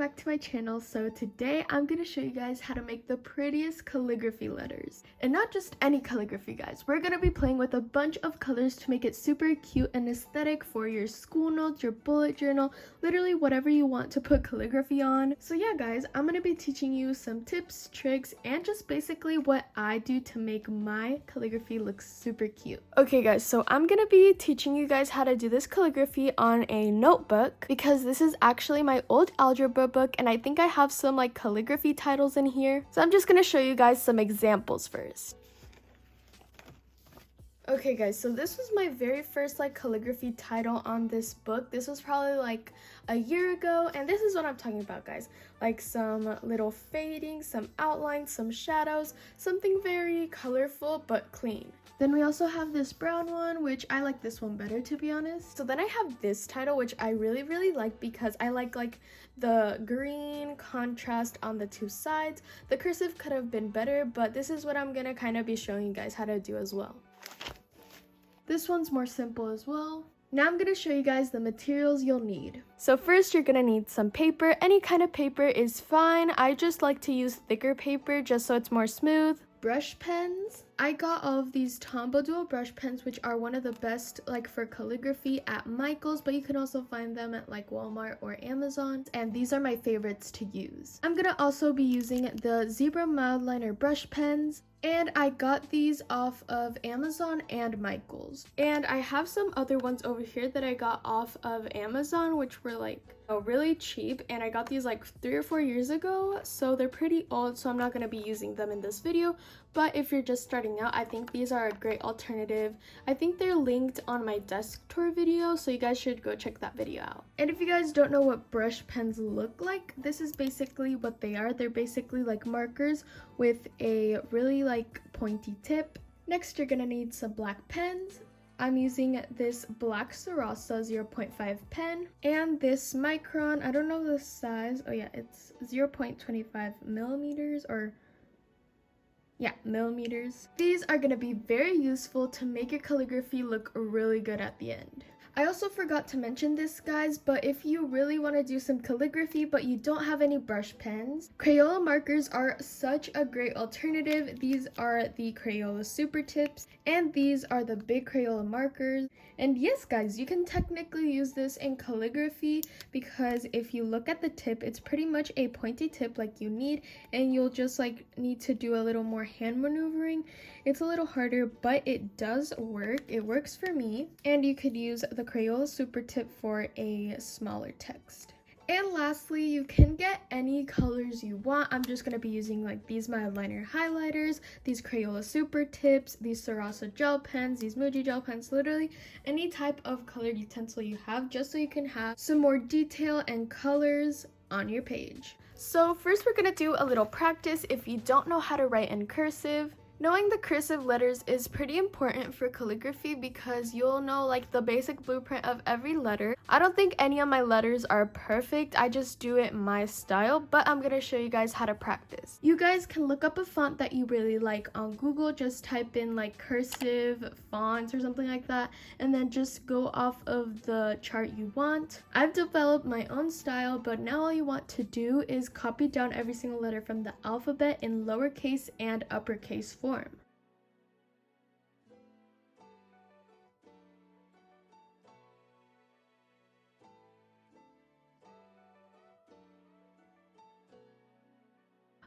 back to my channel. So today I'm going to show you guys how to make the prettiest calligraphy letters. And not just any calligraphy, guys. We're going to be playing with a bunch of colors to make it super cute and aesthetic for your school notes, your bullet journal, literally whatever you want to put calligraphy on. So yeah guys, I'm going to be teaching you some tips, tricks, and just basically what I do to make my calligraphy look super cute. Okay guys, so I'm going to be teaching you guys how to do this calligraphy on a notebook because this is actually my old algebra book and I think I have some like calligraphy titles in here. So I'm just going to show you guys some examples first. Okay guys, so this was my very first like calligraphy title on this book. This was probably like a year ago, and this is what I'm talking about guys. Like some little fading, some outlines, some shadows, something very colorful but clean. Then we also have this brown one, which I like this one better to be honest. So then I have this title, which I really like because I like the green contrast on the two sides. The cursive could have been better, but this is what I'm gonna kind of be showing you guys how to do as well. This one's more simple as well. Now I'm going to show you guys the materials you'll need. So first you're going to need some paper. Any kind of paper is fine. I just like to use thicker paper just so it's more smooth. Brush pens. I got all of these Tombow Duo brush pens, which are one of the best like for calligraphy at Michael's, but you can also find them at like Walmart or Amazon, and these are my favorites to use. I'm gonna also be using the Zebra Mildliner brush pens, and I got these off of Amazon and Michael's. And I have some other ones over here that I got off of Amazon, which were like really cheap, and I got these like 3 or 4 years ago, so they're pretty old, so I'm not going to be using them in this video. But if you're just starting out, I think these are a great alternative. I think they're linked on my desk tour video, so you guys should go check that video out. And if you guys don't know what brush pens look like, this is basically what they are. They're basically like markers with a really like pointy tip. Next, you're gonna need some black pens. I'm using this black Sarasa 0.5 pen and this Micron, I don't know the size, oh yeah, it's 0.25 millimeters or yeah, millimeters. These are going to be very useful to make your calligraphy look really good at the end. I also forgot to mention this guys, but if you really want to do some calligraphy but you don't have any brush pens, Crayola markers are such a great alternative. These are the Crayola Super Tips and these are the big Crayola markers. And yes guys, you can technically use this in calligraphy because if you look at the tip, it's pretty much a pointy tip like you need, and you'll just like need to do a little more hand maneuvering. It's a little harder, but it does work. It works for me. And you could use the Crayola Super Tip for a smaller text. And lastly, you can get any colors you want. I'm just going to be using like these Mildliner highlighters, these Crayola Super Tips, these Sarasa gel pens, these Muji gel pens, literally any type of colored utensil you have, just so you can have some more detail and colors on your page. So first we're going to do a little practice. If you don't know how to write in cursive, knowing the cursive letters is pretty important for calligraphy because you'll know like the basic blueprint of every letter. I don't think any of my letters are perfect. I just do it my style, but I'm gonna show you guys how to practice. You guys can look up a font that you really like on Google. Just type in like cursive fonts or something like that, and then just go off of the chart you want. I've developed my own style, but now all you want to do is copy down every single letter from the alphabet in lowercase and uppercase form.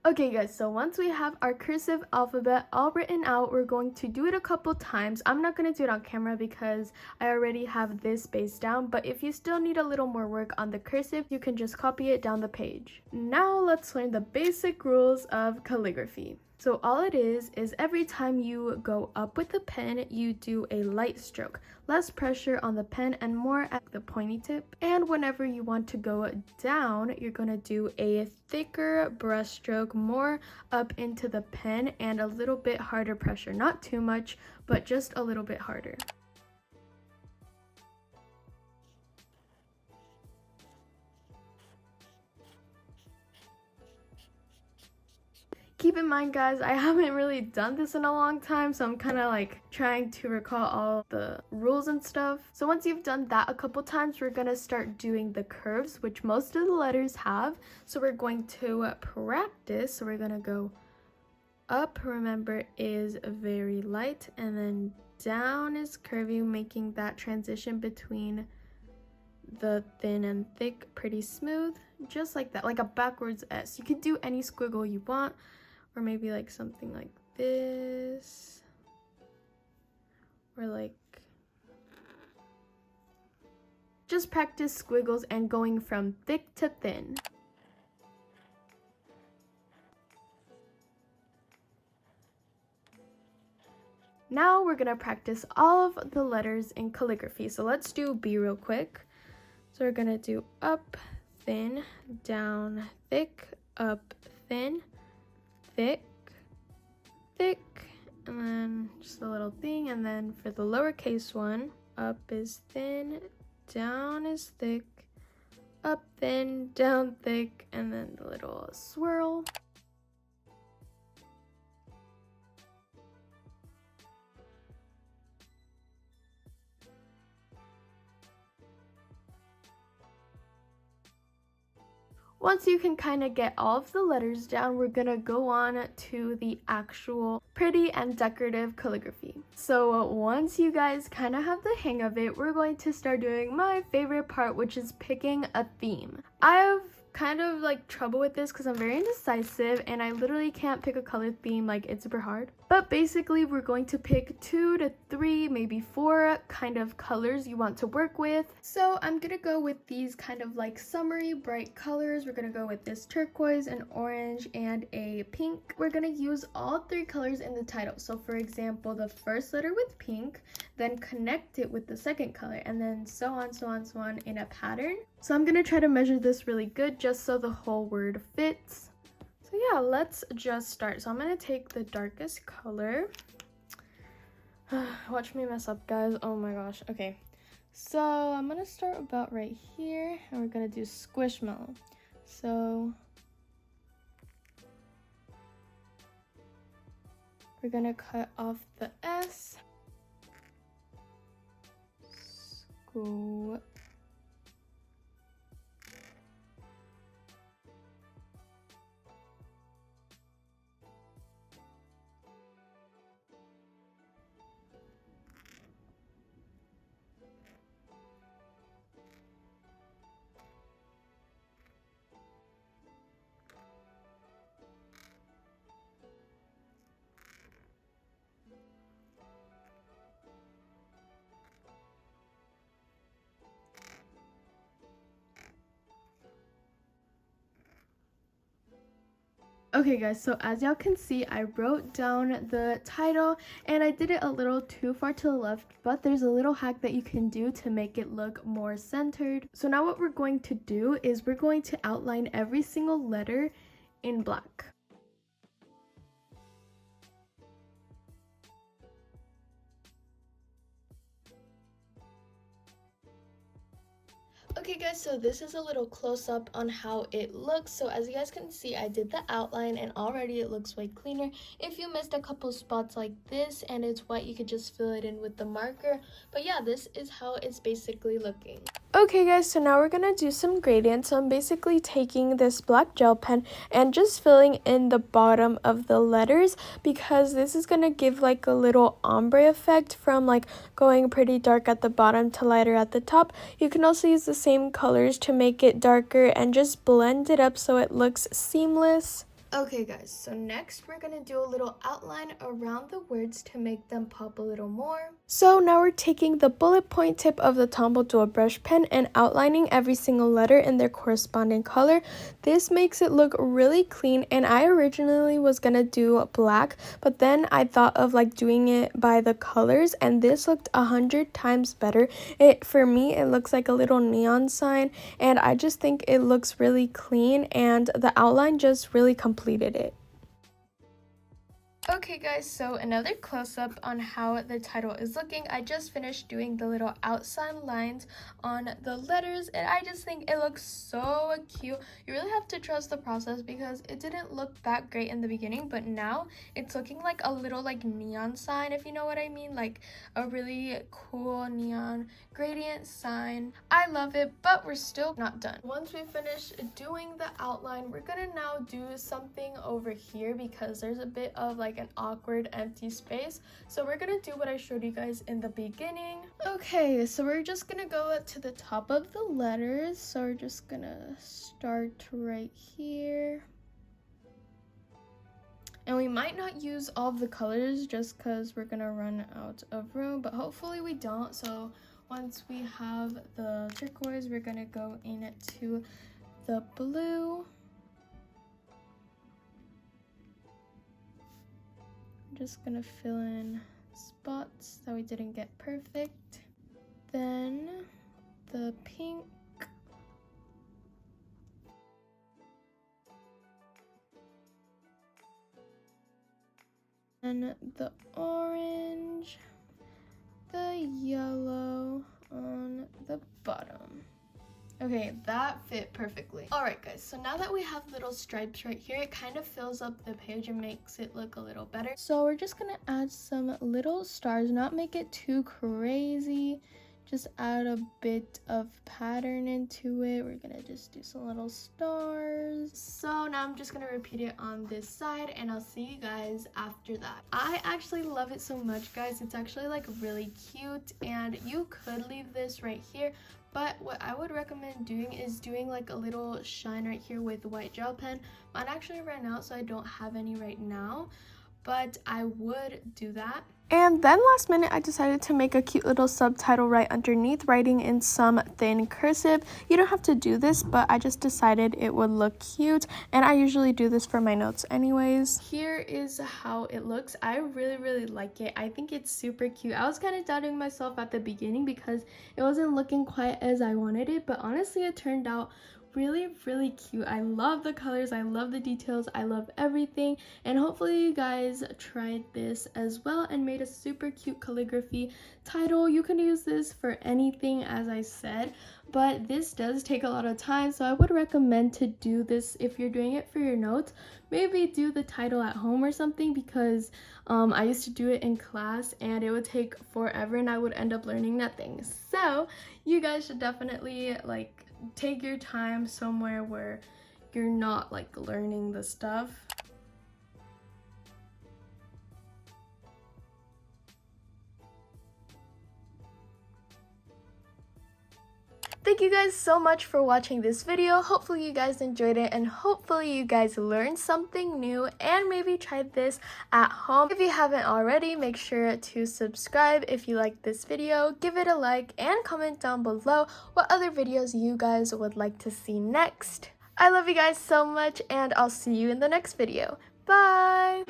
Okay guys, so once we have our cursive alphabet all written out, we're going to do it a couple times. I'm not going to do it on camera because I already have this base down, but if you still need a little more work on the cursive, you can just copy it down the page. Now let's learn the basic rules of calligraphy. So all it is every time you go up with the pen, you do a light stroke, less pressure on the pen and more at the pointy tip. And whenever you want to go down, you're going to do a thicker brush stroke, more up into the pen and a little bit harder pressure. Not too much, but just a little bit harder. Keep in mind, guys, I haven't really done this in a long time, so I'm kind of like trying to recall all the rules and stuff. So once you've done that a couple times, we're gonna start doing the curves, which most of the letters have. So we're going to practice. So we're gonna go up, remember, is very light, and then down is curvy, making that transition between the thin and thick pretty smooth, just like that, like a backwards S. You could do any squiggle you want, or maybe like something like this, or like just practice squiggles and going from thick to thin. Now we're gonna practice all of the letters in calligraphy. So let's do B real quick. So we're gonna do up, thin, down, thick, up, thin, thick, thick, and then just a little thing. And then for the lowercase one, up is thin, down is thick, up, thin, down, thick, and then the little swirl. Once you can kind of get all of the letters down, we're gonna go on to the actual pretty and decorative calligraphy. So once you guys kind of have the hang of it, we're going to start doing my favorite part, which is picking a theme. I have kind of like trouble with this because I'm very indecisive and I literally can't pick a color theme, like it's super hard. But basically we're going to pick 2 to 3, maybe 4 kind of colors you want to work with. So I'm gonna go with these kind of like summery bright colors. We're gonna go with this turquoise, an orange, and a pink. We're gonna use all 3 colors in the title. So for example, the first letter with pink, then connect it with the second color, and then so on, so on, so on in a pattern. So I'm gonna try to measure this really good just so the whole word fits. So yeah, let's just start. So I'm gonna take the darkest color. Watch me mess up, guys. Oh my gosh. Okay, so I'm gonna start about right here, and we're gonna do squishmallow. So we're gonna cut off the S. Squishmallow. Okay guys, so as y'all can see, I wrote down the title and I did it a little too far to the left, but there's a little hack that you can do to make it look more centered. So now what we're going to do is we're going to outline every single letter in black. Okay guys, so this is a little close-up on how it looks. So as you guys can see, I did the outline and already it looks way cleaner. If you missed a couple spots like this and it's wet, you could just fill it in with the marker. But yeah, this is how it's basically looking. Okay guys, so now we're gonna do some gradients. So I'm basically taking this black gel pen and just filling in the bottom of the letters because this is gonna give like a little ombre effect from like going pretty dark at the bottom to lighter at the top. You can also use the same colors to make it darker and just blend it up so it looks seamless. Okay guys, so next we're gonna do a little outline around the words to make them pop a little more. So now we're taking the bullet point tip of the Tombow dual brush pen and outlining every single letter in their corresponding color. This makes it look really clean, and I originally was gonna do black, but then I thought of like doing it by the colors, and this looked 100 times better. For me, it looks like a little neon sign, and I just think it looks really clean, and the outline just really completed it. Okay guys, so another close-up on how the title is looking. I just finished doing the little outline lines on the letters and I just think it looks so cute. You really have to trust the process because it didn't look that great in the beginning, but now it's looking like a little like neon sign, if you know what I mean, like a really cool neon gradient sign. I love it, but we're still not done. Once we finish doing the outline, we're gonna now do something over here because there's a bit of like an awkward empty space. So we're gonna do what I showed you guys in the beginning. Okay, so we're just gonna go to the top of the letters. So we're just gonna start right here. And we might not use all of the colors just because we're gonna run out of room, but hopefully we don't. So once we have the turquoise, we're gonna go into the blue. I'm just gonna fill in spots that we didn't get perfect. Then the pink. And the orange, the yellow on the bottom. Okay, that fit perfectly. All right guys, so now that we have little stripes right here, it kind of fills up the page and makes it look a little better. So we're just gonna add some little stars, not make it too crazy. Just add a bit of pattern into it. We're gonna just do some little stars. So now I'm just gonna repeat it on this side and I'll see you guys after that. I actually love it so much, guys. It's actually like really cute and you could leave this right here, but what I would recommend doing is doing like a little shine right here with white gel pen. Mine actually ran out, so I don't have any right now, but I would do that. And then last minute, I decided to make a cute little subtitle right underneath, writing in some thin cursive. You don't have to do this, but I just decided it would look cute, and I usually do this for my notes anyways. Here is how it looks. I really like it. I think it's super cute. I was kind of doubting myself at the beginning because it wasn't looking quite as I wanted it, but honestly, it turned out really cute. I love the colors, I love the details, I love everything, and hopefully you guys tried this as well and made a super cute calligraphy title. You can use this for anything, as I said, but this does take a lot of time, so I would recommend to do this if you're doing it for your notes. Maybe do the title at home or something, because I used to do it in class and it would take forever and I would end up learning nothing. So you guys should definitely like take your time somewhere where you're not like learning the stuff. Thank you guys so much for watching this video. Hopefully you guys enjoyed it and hopefully you guys learned something new and maybe tried this at home. If you haven't already, make sure to subscribe if you liked this video, give it a like, and comment down below what other videos you guys would like to see next. I love you guys so much and I'll see you in the next video. Bye!